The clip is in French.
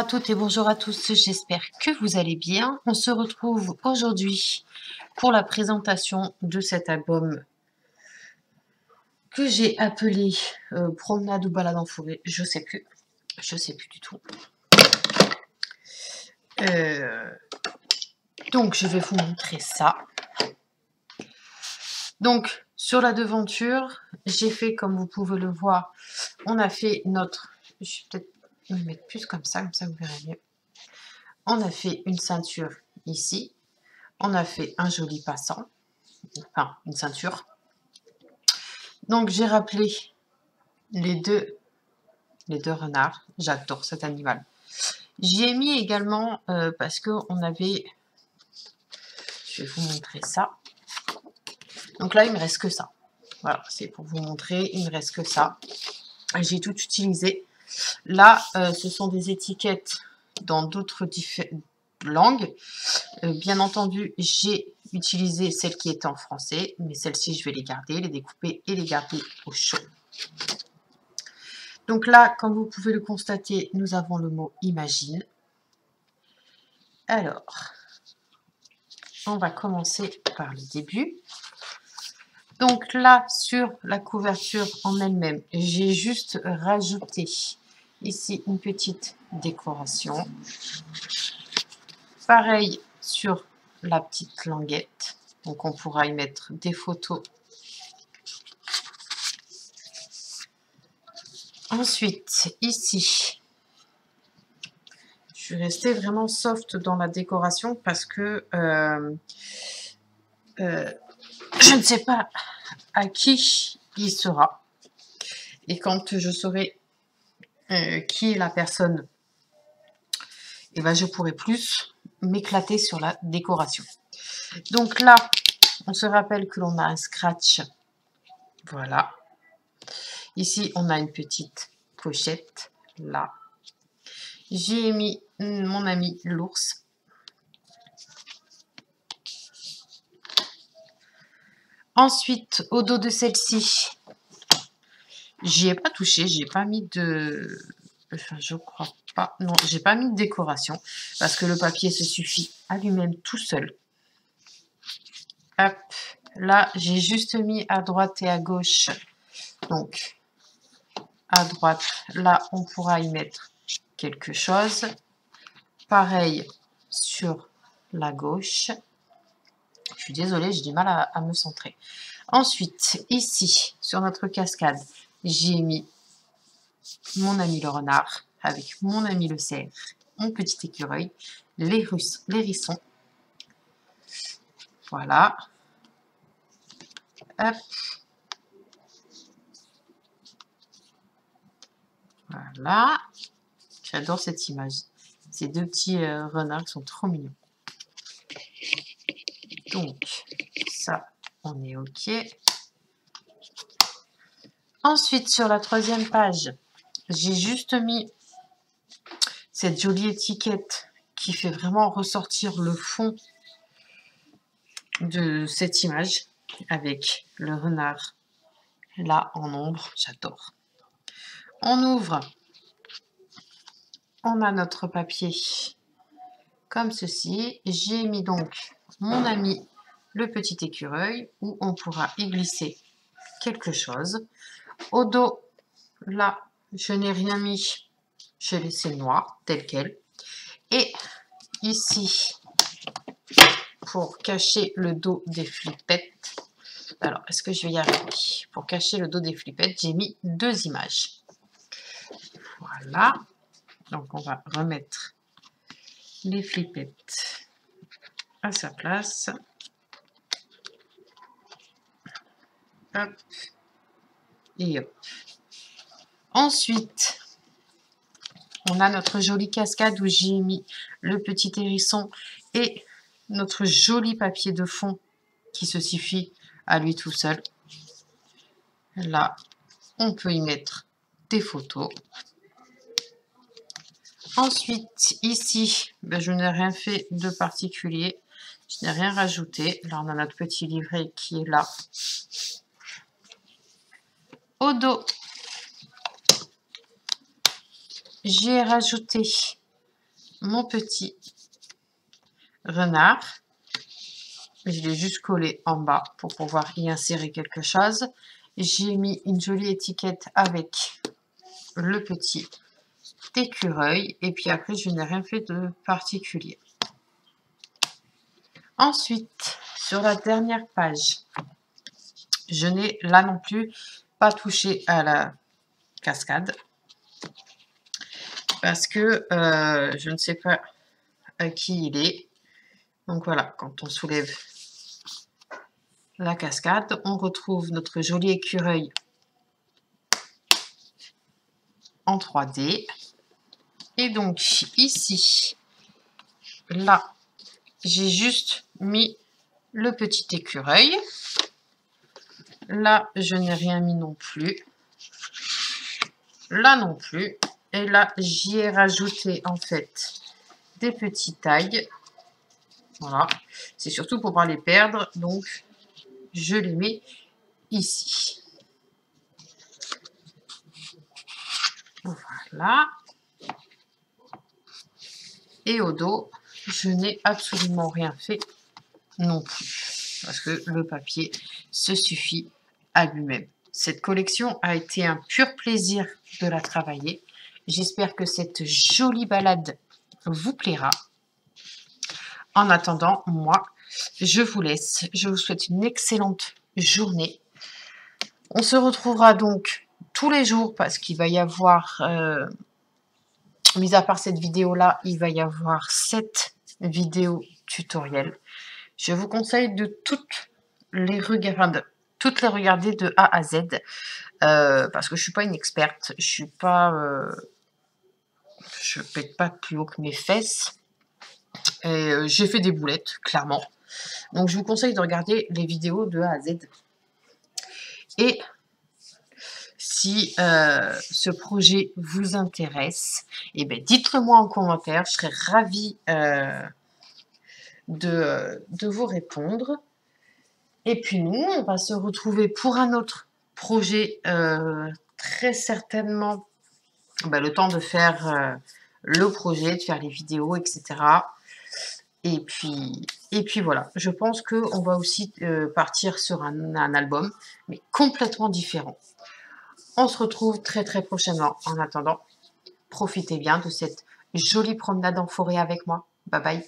toutes et bonjour à tous, j'espère que vous allez bien. On se retrouve aujourd'hui pour la présentation de cet album que j'ai appelé Promenade ou balade en forêt, je sais plus du tout. Donc je vais vous montrer ça. Donc sur la devanture, j'ai fait, comme vous pouvez le voir, on a fait notre... Je vais peut-être me mettre plus comme ça vous verrez mieux. On a fait une ceinture ici. On a fait un joli passant. Enfin, une ceinture. Donc, j'ai rappelé les deux renards. J'adore cet animal. J'y ai mis également, parce qu'on avait... Je vais vous montrer ça. Donc là, il me reste que ça. Voilà, c'est pour vous montrer. Il me reste que ça. J'ai tout utilisé. Là, ce sont des étiquettes dans d'autres langues. Bien entendu, j'ai utilisé celles qui étaient en français, mais celles-ci, je vais les garder, les découper et les garder au chaud. Donc là, comme vous pouvez le constater, nous avons le mot « imagine ». Alors, on va commencer par le début. Donc là, sur la couverture en elle-même, j'ai juste rajouté ici une petite décoration. Pareil sur la petite languette. Donc on pourra y mettre des photos. Ensuite, ici, je suis restée vraiment soft dans la décoration parce que je ne sais pas à qui il sera. Et quand je saurai qui est la personne, et ben je pourrai plus m'éclater sur la décoration. Donc là, on se rappelle que l'on a un scratch. Voilà. Ici, on a une petite pochette. Là. J'ai mis mon ami l'ours. Ensuite, au dos de celle-ci, j'y ai pas touché, j'ai pas mis de... Enfin, je crois pas. Non, j'ai pas mis de décoration parce que le papier se suffit à lui-même tout seul. Hop, là, j'ai juste mis à droite et à gauche. Donc, à droite, là, on pourra y mettre quelque chose. Pareil sur la gauche. Je suis désolée, j'ai du mal à me centrer. Ensuite, ici, sur notre cascade, j'ai mis mon ami le renard avec mon ami le cerf, mon petit écureuil, les hérissons. Voilà. Hop. Voilà. J'adore cette image. Ces deux petits renards sont trop mignons. Donc, ça, on est OK. Ensuite, sur la troisième page, j'ai juste mis cette jolie étiquette qui fait vraiment ressortir le fond de cette image avec le renard là en ombre. J'adore. On ouvre. On a notre papier comme ceci. J'ai mis donc mon ami le petit écureuil où on pourra y glisser quelque chose. Au dos, là, je n'ai rien mis. J'ai laissé noir tel quel. Et ici, pour cacher le dos des flippettes, alors est-ce que je vais y arriver? Pour cacher le dos des flippettes, j'ai mis deux images. Voilà. Donc on va remettre les flippettes à sa place. Hop. Et hop. Ensuite, on a notre jolie cascade où j'ai mis le petit hérisson et notre joli papier de fond qui se suffit à lui tout seul. Là, on peut y mettre des photos. Ensuite, ici, ben, je n'ai rien fait de particulier. Je n'ai rien rajouté. Là, on a notre petit livret qui est là. Au dos, j'ai rajouté mon petit renard. Je l'ai juste collé en bas pour pouvoir y insérer quelque chose. J'ai mis une jolie étiquette avec le petit écureuil. Et puis après, je n'ai rien fait de particulier. Ensuite, sur la dernière page, je n'ai là non plus pas touché à la cascade. Parce que je ne sais pas à qui il est. Donc voilà, quand on soulève la cascade, on retrouve notre joli écureuil en 3D. Et donc ici, là, j'ai juste mis le petit écureuil. Là, je n'ai rien mis non plus. Là non plus. Et là, j'y ai rajouté en fait des petits tags. Voilà. C'est surtout pour ne pas les perdre. Donc, je les mets ici. Voilà. Et au dos, je n'ai absolument rien fait non plus. Parce que le papier se suffit à lui-même. Cette collection a été un pur plaisir de la travailler. J'espère que cette jolie balade vous plaira. En attendant, moi, je vous laisse. Je vous souhaite une excellente journée. On se retrouvera donc tous les jours parce qu'il va y avoir, mis à part cette vidéo-là, il va y avoir 7 vidéos tutoriels. Je vous conseille de toutes les regarder de A à Z parce que je suis pas une experte, je suis pas, je pète pas plus haut que mes fesses et j'ai fait des boulettes clairement. Donc je vous conseille de regarder les vidéos de A à Z. Et si ce projet vous intéresse, eh ben, dites-le moi en commentaire, je serais ravie de vous répondre. Et puis nous, on va se retrouver pour un autre projet très certainement le temps de faire le projet, de faire les vidéos, etc. Et puis voilà, je pense qu'on va aussi partir sur un album, mais complètement différent. On se retrouve très très prochainement. En attendant, profitez bien de cette jolie promenade en forêt avec moi. Bye bye.